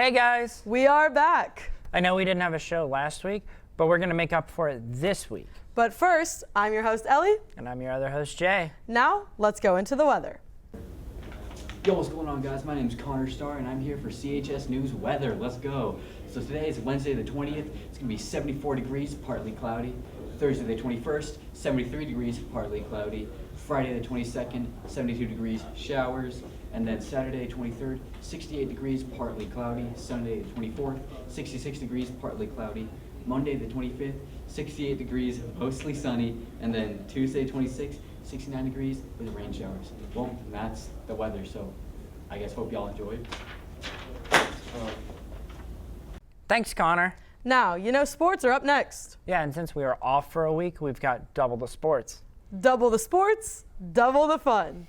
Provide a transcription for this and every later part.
Hey guys! We are back. I know we didn't have a show last week, but we're going to make up for it this week. But first, I'm your host, Ellie. And I'm your other host, Jay. Now, let's go into the weather. Yo, what's going on, guys? My name's Connor Starr, and I'm here for CHS News Weather. Let's go. So today is Wednesday the 20th. It's going to be 74 degrees, partly cloudy. Thursday the 21st, 73 degrees, partly cloudy. Friday the 22nd, 72 degrees, showers. And then Saturday 23rd, 68 degrees, partly cloudy. Sunday the 24th, 66 degrees, partly cloudy. Monday the 25th, 68 degrees, mostly sunny. And then Tuesday 26th, 69 degrees with rain showers. Well, that's the weather, so I guess hope y'all enjoyed. Thanks, Connor. Now, you know sports are up next. Yeah, and since we are off for a week, we've got double the sports. Double the sports, double the fun.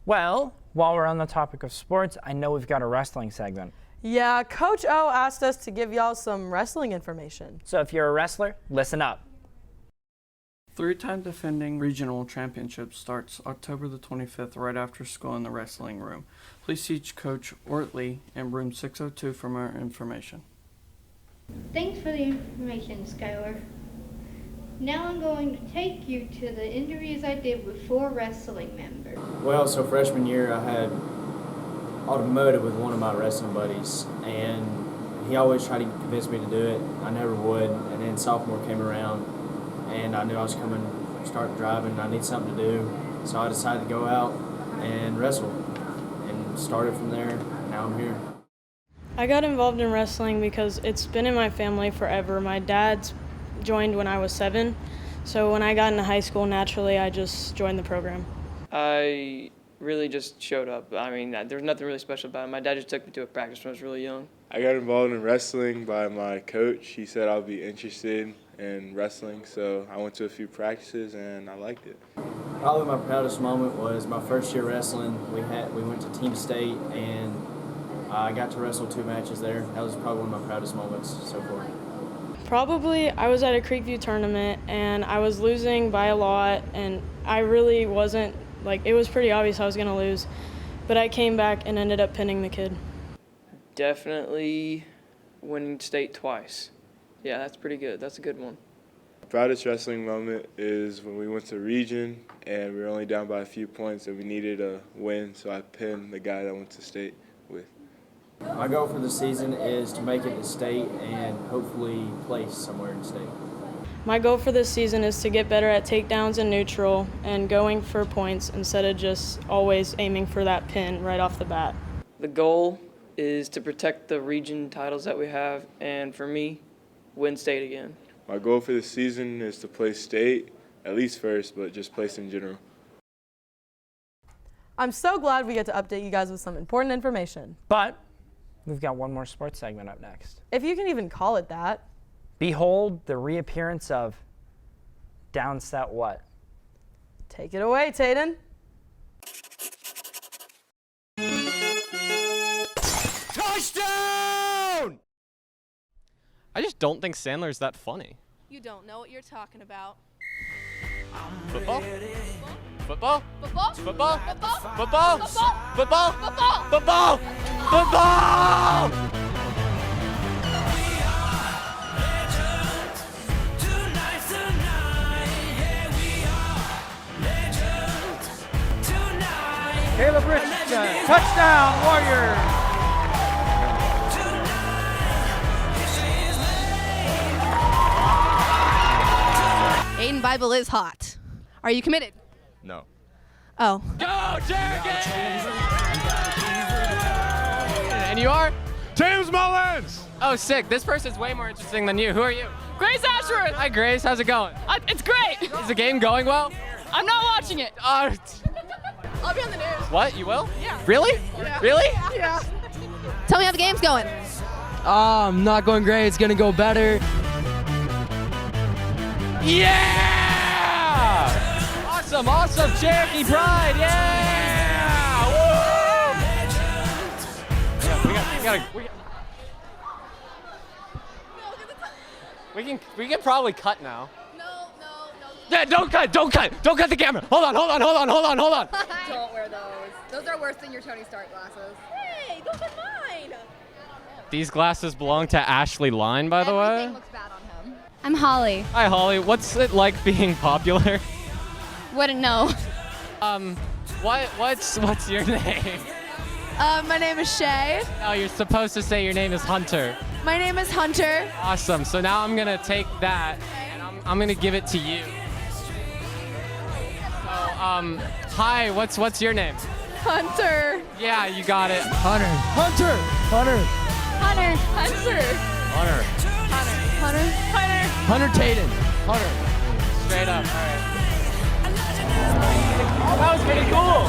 Well, while we're on the topic of sports, I know we've got a wrestling segment. Yeah, Coach O asked us to give y'all some wrestling information. So if you're a wrestler, listen up. Three-time defending regional championship starts October the 25th right after school in the wrestling room. Please see Coach Ortley in room 602 for more information. Thanks for the information, Skylar. Now I'm going to take you to the injuries I did with 4 wrestling members. Well, so freshman year I had automotive with one of my wrestling buddies, and he always tried to convince me to do it. I never would, and then sophomore came around, and I knew I was coming, start driving, I need something to do, so I decided to go out and wrestle, and started from there. Now I'm here. I got involved in wrestling because it's been in my family forever. My dad's joined when I was 7, so when I got into high school, naturally I just joined the program. I really just showed up. I mean, there was nothing really special about it. My dad just took me to a practice when I was really young. I got involved in wrestling by my coach. He said I'll be interested in wrestling, so I went to a few practices and I liked it. Probably my proudest moment was my first year wrestling. We went to team state, and I got to wrestle 2 matches there. That was probably one of my proudest moments so far. Probably I was at a Creekview tournament and I was losing by a lot, and I really wasn't, it was pretty obvious I was going to lose, but I came back and ended up pinning the kid. Definitely winning state twice. Yeah, that's pretty good. That's a good one. Proudest wrestling moment is when we went to region and we were only down by a few points and we needed a win, so I pinned the guy that went to state with. My goal for the season is to make it to state and hopefully place somewhere in state. My goal for this season is to get better at takedowns and neutral and going for points instead of just always aiming for that pin right off the bat. The goal is to protect the region titles that we have, and for me, win state again. My goal for the season is to place state, at least first, but just place in general. I'm so glad we get to update you guys with some important information. But we've got one more sports segment up next. If you can even call it that. Behold the reappearance of Downset what? Take it away, Tayden. Touchdown! I just don't think Sandler's that funny. You don't know what you're talking about. Football? Football? Football? Football? Football? Football? Football? Football? Football? Football? Football! Tonight's the night, yeah, we are legends. Caleb Richardson, touchdown, Warriors! Aiden Bible is hot. Are you committed? No. Oh. Go, Cherokee! And you are? James Mullins! Oh, sick. This person's way more interesting than you. Who are you? Grace Ashworth! Hi, Grace. How's it going? It's great! Is the game going well? I'm not watching it. I'll be on the news. What? You will? Yeah. Really? Yeah. Really? Yeah. Tell me how the game's going. Not going great. It's gonna go better. Yeah! Awesome, awesome. Cherokee Pride. Yeah! Woo! We can probably cut now. No. Yeah, don't cut the camera. Hold on. Don't wear those. Those are worse than your Tony Stark glasses. Hey, those are mine. These glasses belong to Ashley Line, by the way. Everything looks bad on him. I'm Holly. Hi, Holly. What's it like being popular? Wouldn't know. What's your name? My name is Shay. Oh, you're supposed to say your name is Hunter. My name is Hunter. Awesome. So now I'm gonna take that and I'm gonna give it to you. So, hi. What's your name? Hunter. Yeah, you got it. Hunter. Hunter. Hunter. Hunter Tayden. Hunter. Straight up. All right. Oh, that was pretty cool.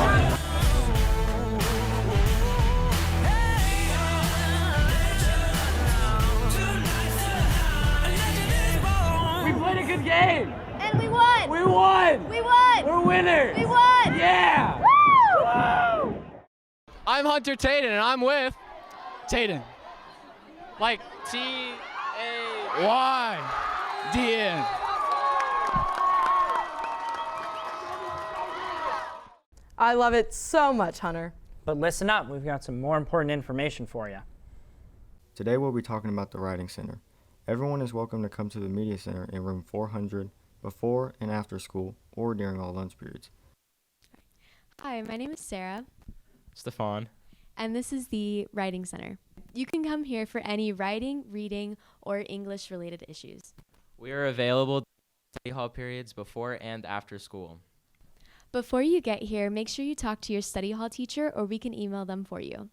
We played a good game. And we won. We won. We won. We're winners. We won. Yeah. Woo! Woo! I'm Hunter Tayden and I'm with Tayden. like T-A. Y-D-N. I love it so much, Hunter. But listen up, we've got some more important information for you. Today we'll be talking about the Writing Center. Everyone is welcome to come to the Media Center in room 400 before and after school or during all lunch periods. Hi, my name is Sarah, Stefan. and this is the Writing Center. You can come here for any writing, reading, or English-related issues. We are available study hall periods before and after school. Before you get here, make sure you talk to your study hall teacher or we can email them for you.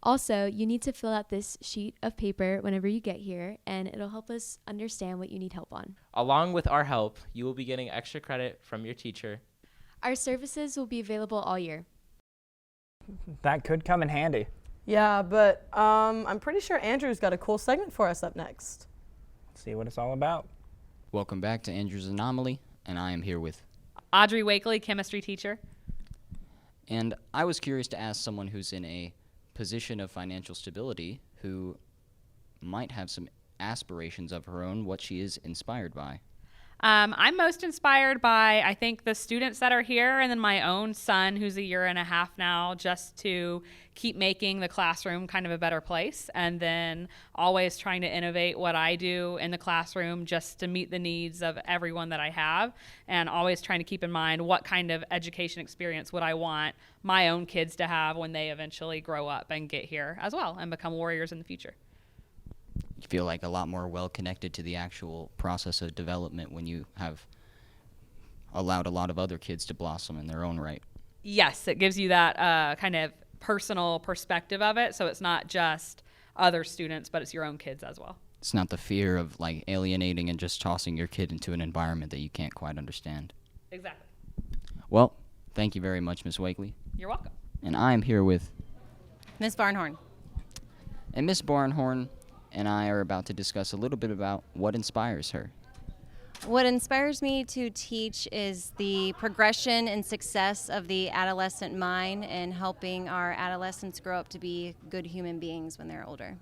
Also, you need to fill out this sheet of paper whenever you get here, and it'll help us understand what you need help on. Along with our help, you will be getting extra credit from your teacher. Our services will be available all year. That could come in handy. Yeah, but I'm pretty sure Andrew's got a cool segment for us up next. Let's see what it's all about. Welcome back to Andrew's Anomaly, and I am here with Audrey Wakely, chemistry teacher. And I was curious to ask someone who's in a position of financial stability who might have some aspirations of her own, what she is inspired by. I'm most inspired by, I think, the students that are here and then my own son, who's a year and a half now, just to keep making the classroom kind of a better place, and then always trying to innovate what I do in the classroom just to meet the needs of everyone that I have, and always trying to keep in mind what kind of education experience would I want my own kids to have when they eventually grow up and get here as well and become warriors in the future. You feel like a lot more well-connected to the actual process of development when you have allowed a lot of other kids to blossom in their own right. Yes, it gives you that kind of personal perspective of it, so it's not just other students, but it's your own kids as well. It's not the fear of like alienating and just tossing your kid into an environment that you can't quite understand. Exactly. Well, thank you very much, Ms. Wakely. You're welcome. And I am here with Miss Barnhorn. And Miss Barnhorn and I are about to discuss a little bit about what inspires her. What inspires me to teach is the progression and success of the adolescent mind and helping our adolescents grow up to be good human beings when they're older.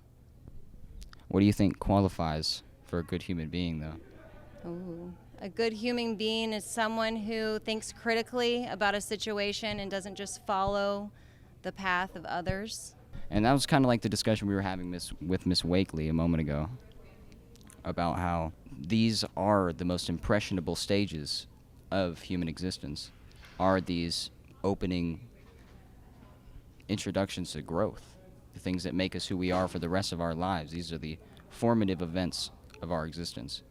What do you think qualifies for a good human being, though? Ooh. A good human being is someone who thinks critically about a situation and doesn't just follow the path of others. And that was kind of like the discussion we were having with Miss Wakely a moment ago about how these are the most impressionable stages of human existence, are these opening introductions to growth, the things that make us who we are for the rest of our lives. These are the formative events of our existence.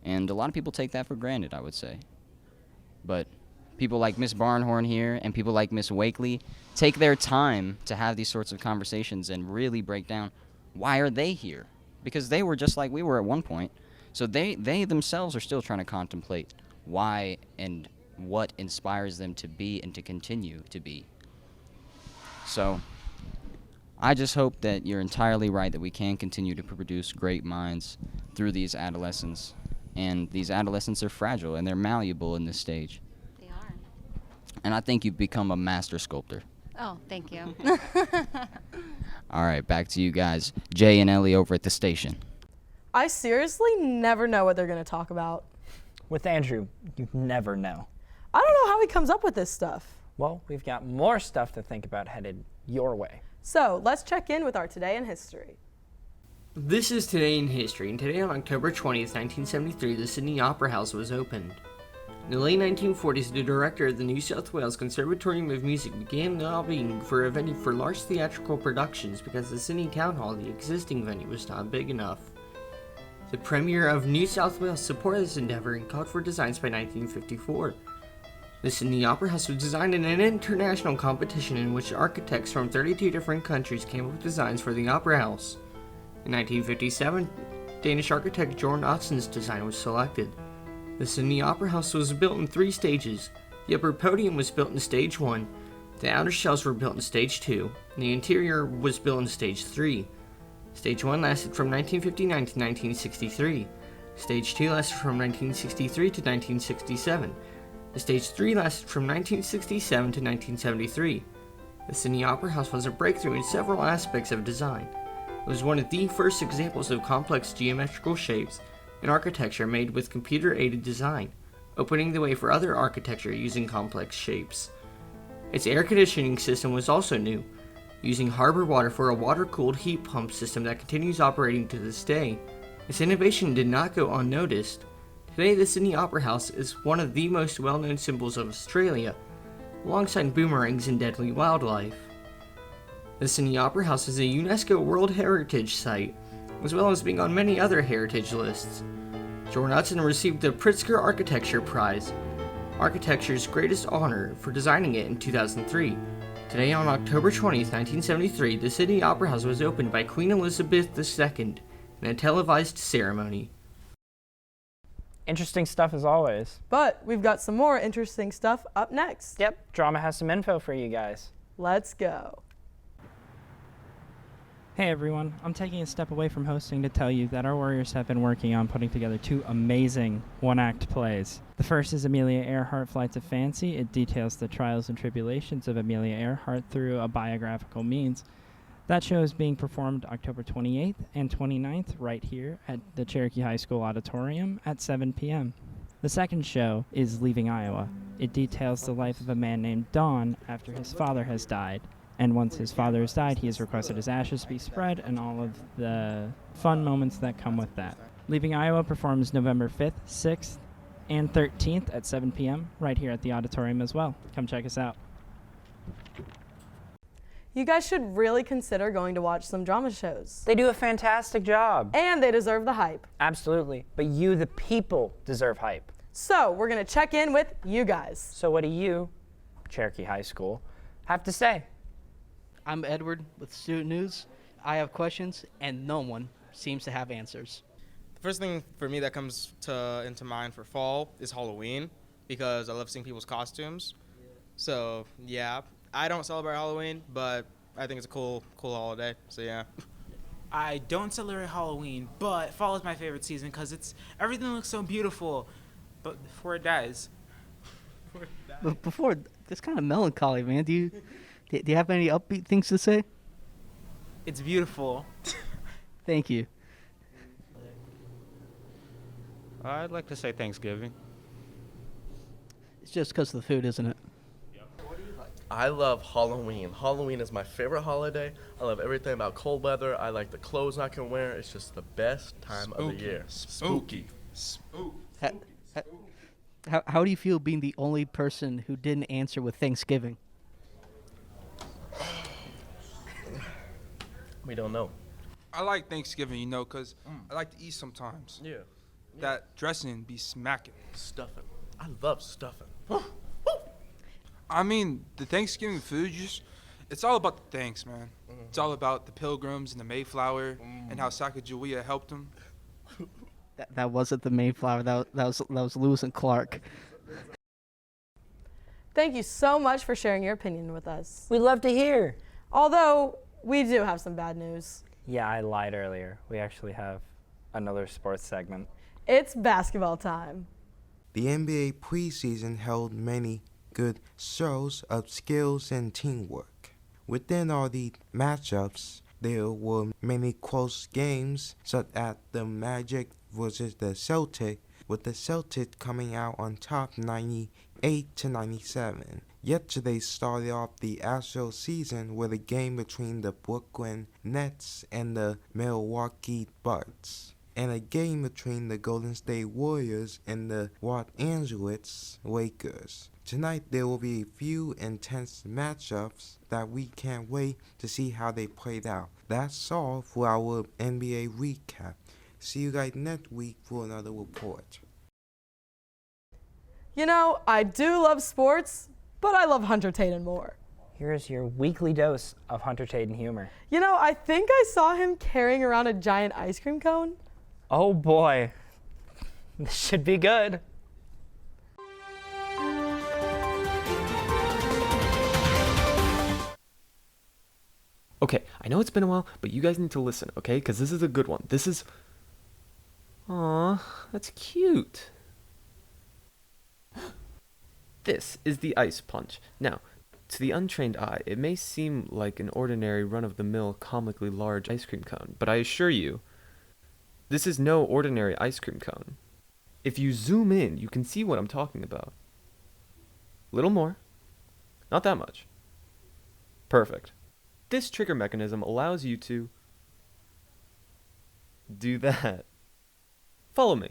And a lot of people take that for granted, I would say. But people like Miss Barnhorn here and people like Miss Wakely take their time to have these sorts of conversations and really break down why are they here? Because they were just like we were at one point. So they themselves are still trying to contemplate why and what inspires them to be and to continue to be. So I just hope that you're entirely right, that we can continue to produce great minds through these adolescents. And these adolescents are fragile and they're malleable in this stage. They are. And I think you've become a master sculptor. Oh, thank you. All right, back to you guys. Jay and Ellie over at the station. I seriously never know what they're going to talk about. With Andrew, you never know. I don't know how he comes up with this stuff. Well, we've got more stuff to think about headed your way. So let's check in with our Today in History. This is Today in History, and today on October 20th, 1973, the Sydney Opera House was opened. In the late 1940s, the director of the New South Wales Conservatorium of Music began lobbying for a venue for large theatrical productions because the Sydney Town Hall, the existing venue, was not big enough. The Premier of New South Wales supported this endeavor and called for designs by 1954. The Sydney Opera House was designed in an international competition in which architects from 32 different countries came up with designs for the Opera House. In 1957, Danish architect Jorn Otsen's design was selected. The Sydney Opera House was built in 3 stages. The upper podium was built in Stage 1, the outer shells were built in Stage 2, and the interior was built in Stage 3. Stage 1 lasted from 1959 to 1963. Stage 2 lasted from 1963 to 1967. The Stage 3 lasted from 1967 to 1973. The Sydney Opera House was a breakthrough in several aspects of design. It was one of the first examples of complex geometrical shapes and architecture made with computer-aided design, opening the way for other architecture using complex shapes. Its air conditioning system was also new, using harbor water for a water-cooled heat pump system that continues operating to this day. Its innovation did not go unnoticed. Today, the Sydney Opera House is one of the most well-known symbols of Australia, alongside boomerangs and deadly wildlife. The Sydney Opera House is a UNESCO World Heritage Site, as well as being on many other heritage lists. Jorn Otsen received the Pritzker Architecture Prize, architecture's greatest honor, for designing it in 2003. Today, on October 20th, 1973, the Sydney Opera House was opened by Queen Elizabeth II in a televised ceremony. Interesting stuff as always. But we've got some more interesting stuff up next. Yep, Drama has some info for you guys. Let's go. Hey everyone, I'm taking a step away from hosting to tell you that our Warriors have been working on putting together 2 amazing one-act plays. The first is Amelia Earhart Flights of Fancy. It details the trials and tribulations of Amelia Earhart through a biographical means. That show is being performed October 28th and 29th right here at the Cherokee High School Auditorium at 7 p.m. The second show is Leaving Iowa. It details the life of a man named Don after his father has died. And once his father has died, he has requested his ashes be spread and all of the fun moments that come with that. Leaving Iowa performs November 5th, 6th, and 13th at 7 p.m. right here at the auditorium as well. Come check us out. You guys should really consider going to watch some drama shows. They do a fantastic job. And they deserve the hype. Absolutely. But you, the people, deserve hype. So we're going to check in with you guys. So what do you, Cherokee High School, have to say? I'm Edward with Student News. I have questions, and no one seems to have answers. The first thing for me that comes into mind for fall is Halloween, because I love seeing people's costumes. So, yeah, I don't celebrate Halloween, but I think it's a cool holiday, so yeah. I don't celebrate Halloween, but fall is my favorite season because everything looks so beautiful, but before it dies. But before, that's kind of melancholy, man. Do you have any upbeat things to say? It's beautiful. Thank you. I'd like to say Thanksgiving. It's just because of the food, isn't it? I love Halloween. Halloween is my favorite holiday. I love everything about cold weather. I like the clothes I can wear. It's just the best time of the year. Spooky. How do you feel being the only person who didn't answer with Thanksgiving? We don't know. I like Thanksgiving, you know, 'cause I like to eat sometimes. Yeah. That dressing be smacking. Stuffing. I love stuffing. I mean, the Thanksgiving food, it's all about the thanks, man. It's all about the Pilgrims and the Mayflower and how Sacagawea helped them. That wasn't the Mayflower. That was Lewis and Clark. Thank you so much for sharing your opinion with us. We'd love to hear. Although, we do have some bad news. Yeah, I lied earlier. We actually have another sports segment. It's basketball time. The NBA preseason held many good shows of skills and teamwork. Within all the matchups, there were many close games, such as the Magic versus the Celtics, with the Celtics coming out on top 98-97. Yesterday started off the actual season with a game between the Brooklyn Nets and the Milwaukee Bucks, and a game between the Golden State Warriors and the Los Angeles Lakers. Tonight there will be a few intense matchups that we can't wait to see how they played out. That's all for our NBA recap. See you guys next week for another report. You know, I do love sports, but I love Hunter Tayden more. Here's your weekly dose of Hunter Tayden humor. You know, I think I saw him carrying around a giant ice cream cone. Oh boy, this should be good. Okay, I know it's been a while, but you guys need to listen, okay? Because this is a good one. This is... Aww, that's cute. This is the ice punch. Now, to the untrained eye, it may seem like an ordinary run-of-the-mill comically large ice cream cone, but I assure you, this is no ordinary ice cream cone. If you zoom in, you can see what I'm talking about. Little more. Not that much. Perfect. This trigger mechanism allows you to do that. Follow me.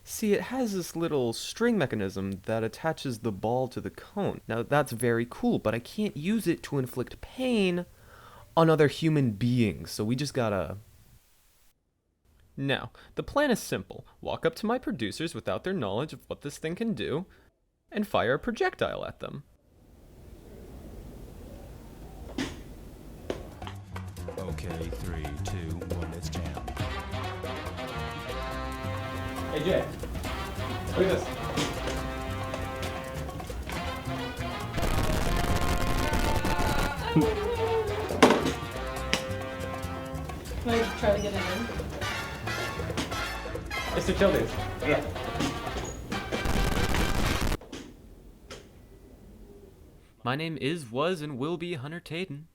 See, it has this little string mechanism that attaches the ball to the cone. Now, that's very cool, but I can't use it to inflict pain on other human beings, so we just gotta... Now, the plan is simple. Walk up to my producers without their knowledge of what this thing can do, and fire a projectile at them. Okay, 3, 2, 1, let's jam. Hey Jay, look at this. Can I try to get it in? Mr. Childers. Yeah. My name is, was, and will be Hunter Tayden.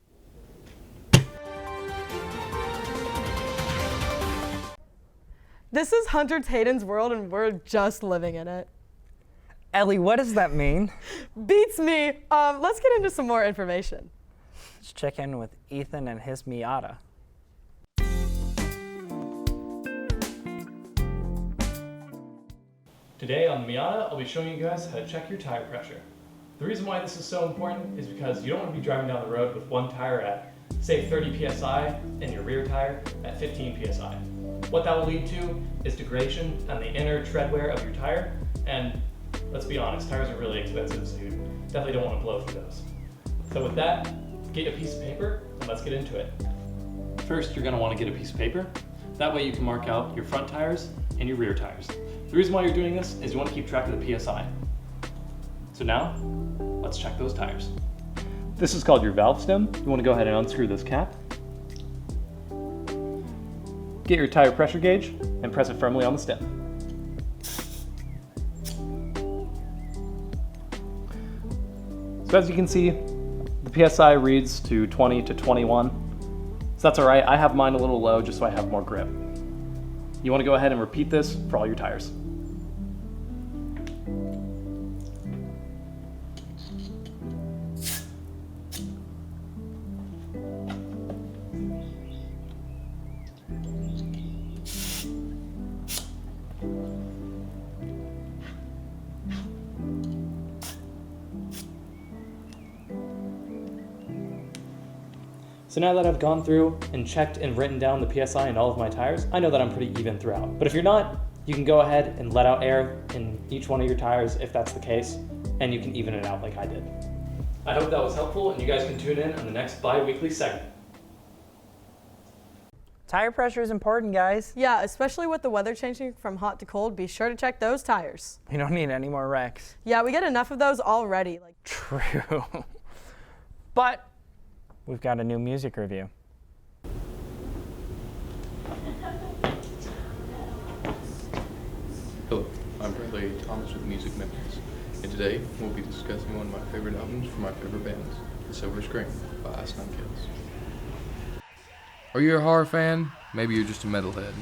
This is Hunter Tayden's world and we're just living in it. Ellie, what does that mean? Beats me. Let's get into some more information. Let's check in with Ethan and his Miata. Today on the Miata, I'll be showing you guys how to check your tire pressure. The reason why this is so important is because you don't want to be driving down the road with one tire at, say, 30 psi and your rear tire at 15 psi. What that will lead to is degradation on the inner tread wear of your tire, and let's be honest, tires are really expensive, so you definitely don't want to blow through those. So with that, get a piece of paper and let's get into it. First, you're going to want to get a piece of paper. That way you can mark out your front tires and your rear tires. The reason why you're doing this is you want to keep track of the PSI. So now, let's check those tires. This is called your valve stem. You want to go ahead and unscrew this cap. Get your tire pressure gauge and press it firmly on the stem. So as you can see, the PSI reads to 20 to 21. So that's all right. I have mine a little low just so I have more grip. You want to go ahead and repeat this for all your tires. So now that I've gone through and checked and written down the PSI in all of my tires, I know that I'm pretty even throughout. But if you're not, you can go ahead and let out air in each one of your tires if that's the case, and you can even it out like I did. I hope that was helpful, and you guys can tune in on the next bi-weekly segment. Tire pressure is important, guys. Yeah, especially with the weather changing from hot to cold, be sure to check those tires. We don't need any more wrecks. Yeah, we get enough of those already. True. But we've got a new music review. Hello, I'm Bradley Thomas with Music Memories, and today we'll be discussing one of my favorite albums from my favorite bands, The Silver Scream by Ice Nine Kills. Are you a horror fan? Maybe you're just a metalhead.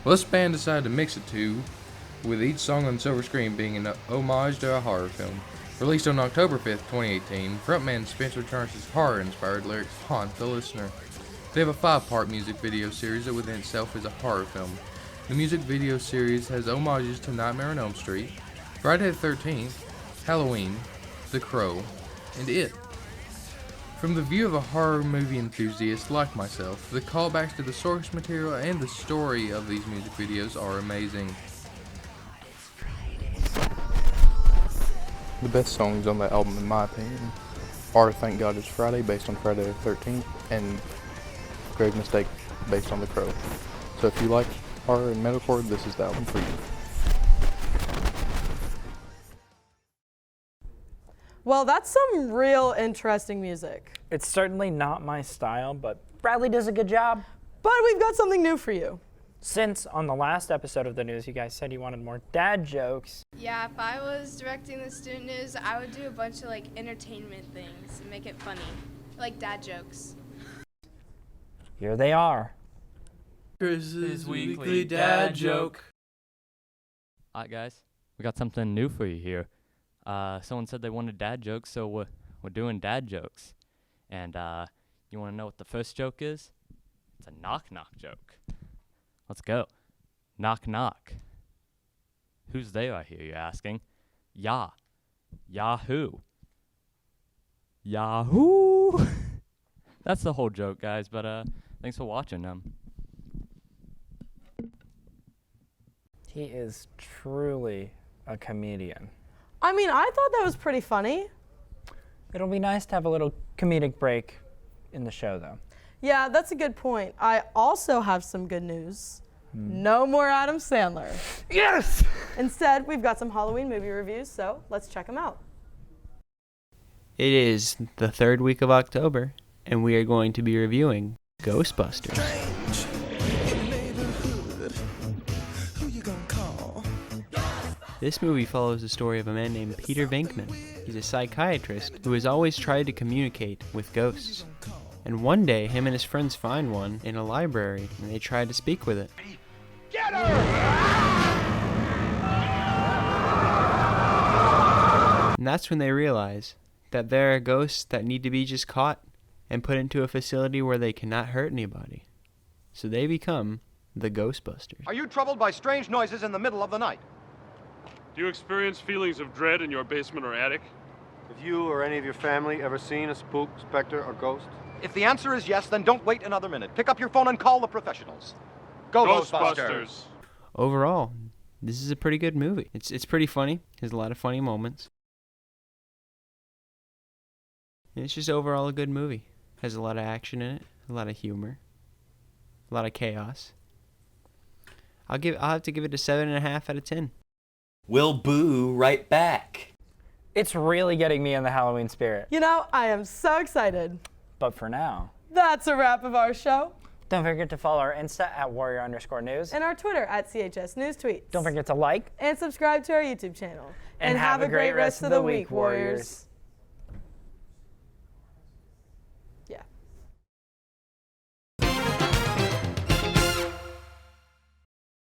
Well, this band decided to mix the two, with each song on Silver Scream being an homage to a horror film. Released on October 5th, 2018, frontman Spencer Charnes's horror-inspired lyrics haunt the listener. They have a 5-part music video series that within itself is a horror film. The music video series has homages to Nightmare on Elm Street, Friday the 13th, Halloween, The Crow, and It. From the view of a horror movie enthusiast like myself, the callbacks to the source material and the story of these music videos are amazing. The best songs on that album, in my opinion, are Thank God It's Friday, based on Friday the 13th, and Grave Mistake, based on The Crow. So if you like horror and metalcore, this is the album for you. Well, that's some real interesting music. It's certainly not my style, but Bradley does a good job. But we've got something new for you. Since on the last episode of the news, you guys said you wanted more dad jokes. Yeah, if I was directing the student news, I would do a bunch of like entertainment things and make it funny, like dad jokes. Here they are. Chris's weekly dad joke. Alright guys, we got something new for you here. Someone said they wanted dad jokes, so we're doing dad jokes. And you want to know what the first joke is? It's a knock-knock joke. Let's go. Knock knock. Who's there, I hear you asking? Ya. Yahoo. Yahoo! That's the whole joke, guys, but thanks for watching. He is truly a comedian. I mean, I thought that was pretty funny. It'll be nice to have a little comedic break in the show, though. Yeah, that's a good point. I also have some good news. No more Adam Sandler. Yes! Instead, we've got some Halloween movie reviews, so let's check them out. It is the 3rd week of October, and we are going to be reviewing Ghostbusters. This movie follows the story of a man named Peter Venkman. He's a psychiatrist who has always tried to communicate with ghosts. And one day, him and his friends find one in a library, and they try to speak with it. Get her! And that's when they realize that there are ghosts that need to be just caught and put into a facility where they cannot hurt anybody. So they become the Ghostbusters. Are you troubled by strange noises in the middle of the night? Do you experience feelings of dread in your basement or attic? Have you or any of your family ever seen a spook, specter, or ghost? If the answer is yes, then don't wait another minute. Pick up your phone and call the professionals. Go Ghostbusters! Overall, this is a pretty good movie. It's pretty funny. Has a lot of funny moments. And it's just overall a good movie. Has a lot of action in it, a lot of humor, a lot of chaos. I'll have to give it a 7.5 out of 10. We'll boo right back. It's really getting me in the Halloween spirit. You know, I am so excited. But for now, that's a wrap of our show. Don't forget to follow our Insta at warrior_news. And our Twitter at CHS News Tweets. Don't forget to like and subscribe to our YouTube channel. And have a great rest of the week, Warriors.